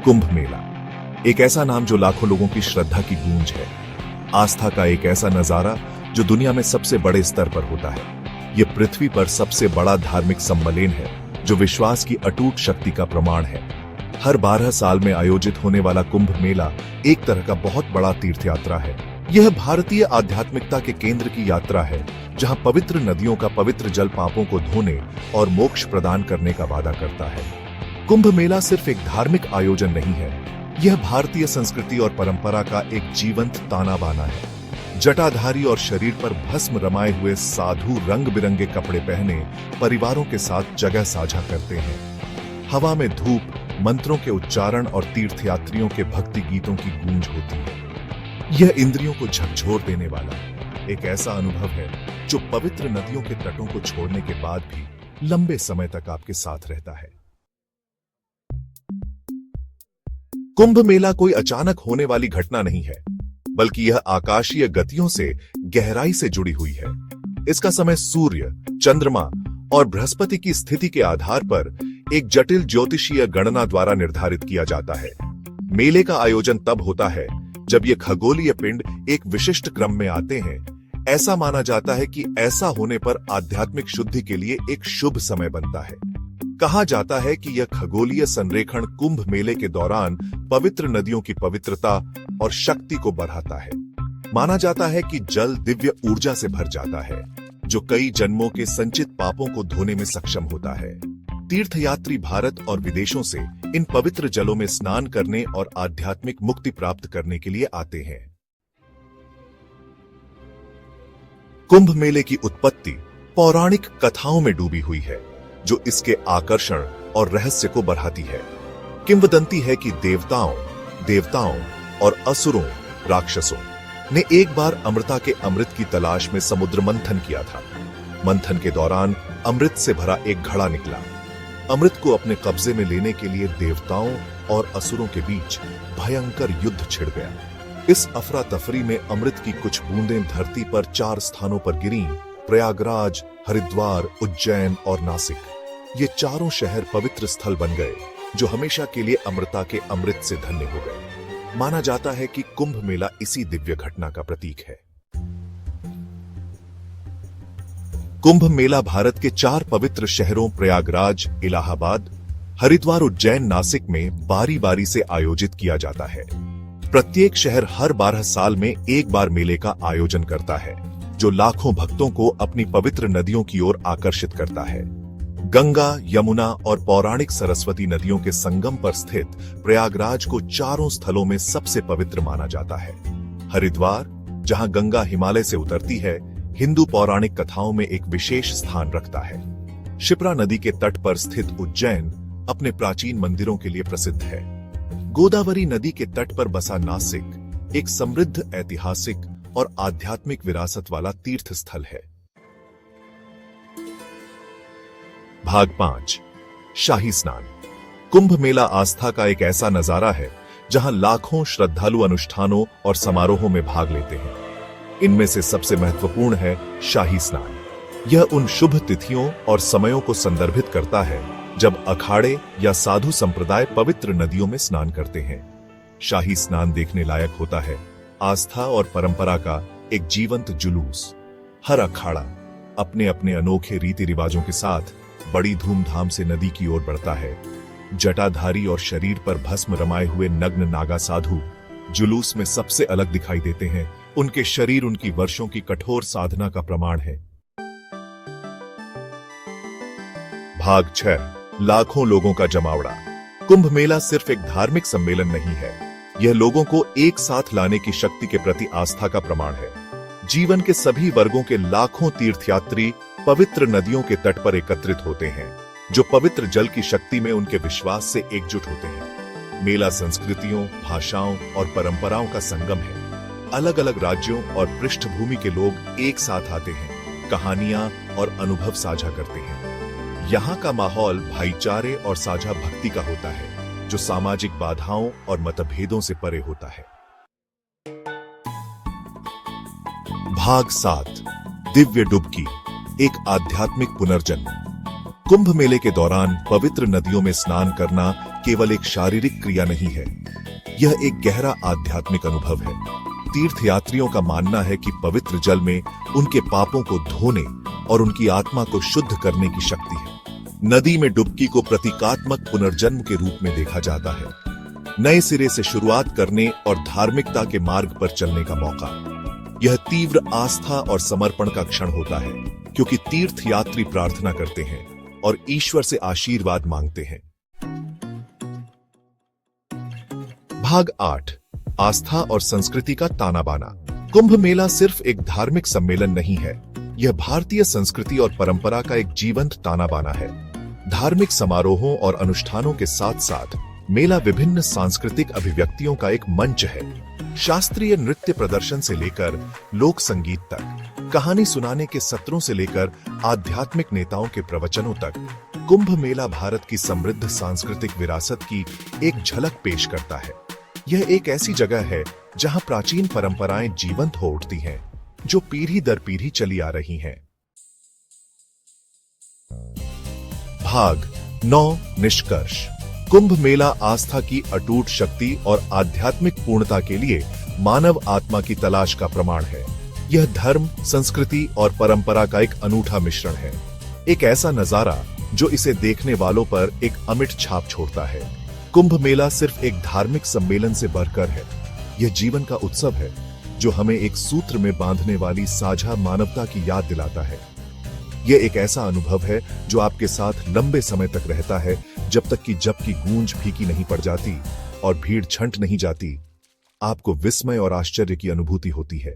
कुंभ मेला एक ऐसा नाम जो लाखों लोगों की श्रद्धा की गूंज है। आस्था का एक ऐसा नजारा जो दुनिया में सबसे बड़े स्तर पर होता है। यह पृथ्वी पर सबसे बड़ा धार्मिक सम्मेलन है जो विश्वास की अटूट शक्ति का प्रमाण है। हर 12 साल में आयोजित होने वाला कुंभ मेला एक तरह का बहुत बड़ा तीर्थ यात्रा है। यह भारतीय आध्यात्मिकता के केंद्र की यात्रा है, जहां पवित्र नदियों का पवित्र जल पापों को धोने और मोक्ष प्रदान करने का वादा करता है। कुंभ मेला सिर्फ एक धार्मिक आयोजन नहीं है, यह भारतीय संस्कृति और परंपरा का एक जीवंत ताना बाना है। जटाधारी और शरीर पर भस्म रमाए हुए साधु रंग बिरंगे कपड़े पहने परिवारों के साथ जगह साझा करते हैं। हवा में धूप, मंत्रों के उच्चारण और तीर्थयात्रियों के भक्ति गीतों की गूंज होती है। यह इंद्रियों को झकझोर देने वाला एक ऐसा अनुभव है जो पवित्र नदियों के तटों को छोड़ने के बाद भी लंबे समय तक आपके साथ रहता है। कुंभ मेला कोई अचानक होने वाली घटना नहीं है, बल्कि यह आकाशीय गतियों से गहराई से जुड़ी हुई है। इसका समय सूर्य, चंद्रमा और बृहस्पति की स्थिति के आधार पर एक जटिल ज्योतिषीय गणना द्वारा निर्धारित किया जाता है। मेले का आयोजन तब होता है जब ये खगोलीय पिंड एक विशिष्ट क्रम में आते हैं। ऐसा माना जाता है कि ऐसा होने पर आध्यात्मिक शुद्धि के लिए एक शुभ समय बनता है। कहा जाता है कि यह खगोलीय संरेखण कुंभ मेले के दौरान पवित्र नदियों की पवित्रता और शक्ति को बढ़ाता है। माना जाता है कि जल दिव्य ऊर्जा से भर जाता है, जो कई जन्मों के संचित पापों को धोने में सक्षम होता है। तीर्थयात्री भारत और विदेशों से इन पवित्र जलों में स्नान करने और आध्यात्मिक मुक्ति प्राप्त करने के लिए आते हैं। कुंभ मेले की उत्पत्ति पौराणिक कथाओं में डूबी हुई है, जो इसके आकर्षण और रहस्य को बढ़ाती है। किंवदंती है कि देवताओं और असुरों, राक्षसों ने एक बार अमृता के अमृत की तलाश में समुद्र मंथन किया था। मंथन के दौरान अमृत से भरा एक घड़ा निकला। अमृत को अपने कब्जे में लेने के लिए देवताओं और असुरों के बीच भयंकर युद्ध छिड़ गया। इस अफरा तफरी में अमृत की कुछ बूंदें धरती पर 4 स्थानों पर गिरीं: प्रयागराज, हरिद्वार, उज्जैन और नासिक। ये चारों शहर पवित्र स्थल बन गए, जो हमेशा के लिए अमृता के अमृत से धन्य हो गए। माना जाता है कि कुंभ मेला इसी दिव्य घटना का प्रतीक है। कुंभ मेला भारत के 4 पवित्र शहरों प्रयागराज, इलाहाबाद, हरिद्वार, उज्जैन, नासिक में बारी बारी से आयोजित किया जाता है। प्रत्येक शहर हर 12 साल में एक बार मेले का आयोजन करता है, जो लाखों भक्तों को अपनी पवित्र नदियों की ओर आकर्षित करता है। गंगा, यमुना और पौराणिक सरस्वती नदियों के संगम पर स्थित प्रयागराज को चारों स्थलों में सबसे पवित्र माना जाता है। हरिद्वार, जहां गंगा हिमालय से उतरती है, हिंदू पौराणिक कथाओं में एक विशेष स्थान रखता है। शिप्रा नदी के तट पर स्थित उज्जैन अपने प्राचीन मंदिरों के लिए प्रसिद्ध है। गोदावरी नदी के तट पर बसा नासिक एक समृद्ध ऐतिहासिक और आध्यात्मिक विरासत वाला तीर्थ स्थल है। भाग 5, शाही स्नान। कुंभ मेला आस्था का एक ऐसा नजारा है जहां लाखों श्रद्धालु अनुष्ठानों और समारोहों में भाग लेते हैं। इनमें से सबसे महत्वपूर्ण है शाही स्नान। यह उन शुभ तिथियों और समयों को संदर्भित करता है जब अखाड़े या साधु संप्रदाय पवित्र नदियों में स्नान करते हैं। शाही स्नान देखने लायक होता है, आस्था और परंपरा का एक जीवंत जुलूस। हर अखाड़ा अपने अपने अनोखे रीति रिवाजों के साथ बड़ी धूमधाम से नदी की ओर बढ़ता है। जटाधारी और शरीर पर भस्म रमाए हुए नग्न नागा साधु जुलूस में सबसे अलग दिखाई देते हैं। उनके शरीर उनकी वर्षों की कठोर साधना का प्रमाण है। भाग 6, लाखों लोगों का जमावड़ा। कुंभ मेला सिर्फ एक धार्मिक सम्मेलन नहीं है, यह लोगों को एक साथ लाने की शक्ति के प्रति आस्था का प्रमाण है। जीवन के सभी वर्गों के लाखों तीर्थयात्री पवित्र नदियों के तट पर एकत्रित होते हैं, जो पवित्र जल की शक्ति में उनके विश्वास से एकजुट होते हैं। मेला संस्कृतियों, भाषाओं और परंपराओं का संगम है। अलग अलग राज्यों और पृष्ठभूमि के लोग एक साथ आते हैं, कहानियां और अनुभव साझा करते हैं। यहाँ का माहौल भाईचारे और साझा भक्ति का होता है, जो सामाजिक बाधाओं और मतभेदों से परे होता है। भाग 7, दिव्य डुबकी, एक आध्यात्मिक पुनर्जन्म। कुंभ मेले के दौरान पवित्र नदियों में स्नान करना केवल एक शारीरिक क्रिया नहीं है, यह एक गहरा आध्यात्मिक अनुभव है। तीर्थयात्रियों का मानना है कि पवित्र जल में उनके पापों को धोने और उनकी आत्मा को शुद्ध करने की शक्ति है। नदी में डुबकी को प्रतीकात्मक पुनर्जन्म के रूप में देखा जाता है, नए सिरे से शुरुआत करने और धार्मिकता के मार्ग पर चलने का मौका। यह तीव्र आस्था और समर्पण का क्षण होता है, क्योंकि तीर्थयात्री प्रार्थना करते हैं और ईश्वर से आशीर्वाद मांगते हैं। भाग 8, आस्था और संस्कृति का ताना बाना। कुंभ मेला सिर्फ एक धार्मिक सम्मेलन नहीं है, यह भारतीय संस्कृति और परंपरा का एक जीवंत ताना बाना है। धार्मिक समारोहों और अनुष्ठानों के साथ साथ मेला विभिन्न सांस्कृतिक अभिव्यक्तियों का एक मंच है। शास्त्रीय नृत्य प्रदर्शन से लेकर लोक संगीत तक, कहानी सुनाने के सत्रों से लेकर आध्यात्मिक नेताओं के प्रवचनों तक, कुंभ मेला भारत की समृद्ध सांस्कृतिक विरासत की एक झलक पेश करता है। यह एक ऐसी जगह है जहां प्राचीन परंपराएं जीवंत हो उठती हैं, जो पीढ़ी दर पीढ़ी चली आ रही हैं। भाग 9, निष्कर्ष। कुंभ मेला आस्था की अटूट शक्ति और आध्यात्मिक पूर्णता के लिए मानव आत्मा की तलाश का प्रमाण है। यह धर्म, संस्कृति और परंपरा का एक अनूठा मिश्रण है, एक ऐसा नजारा जो इसे देखने वालों पर एक अमिट छाप छोड़ता है। कुंभ मेला सिर्फ एक धार्मिक सम्मेलन से बढ़कर है, यह जीवन का उत्सव है जो हमें एक सूत्र में बांधने वाली साझा मानवता की याद दिलाता है। यह एक ऐसा अनुभव है जो आपके साथ लंबे समय तक रहता है, जब तक कि जब की गूंज फीकी नहीं पड़ जाती और भीड़ छंट नहीं जाती, आपको विस्मय और आश्चर्य की अनुभूति होती है।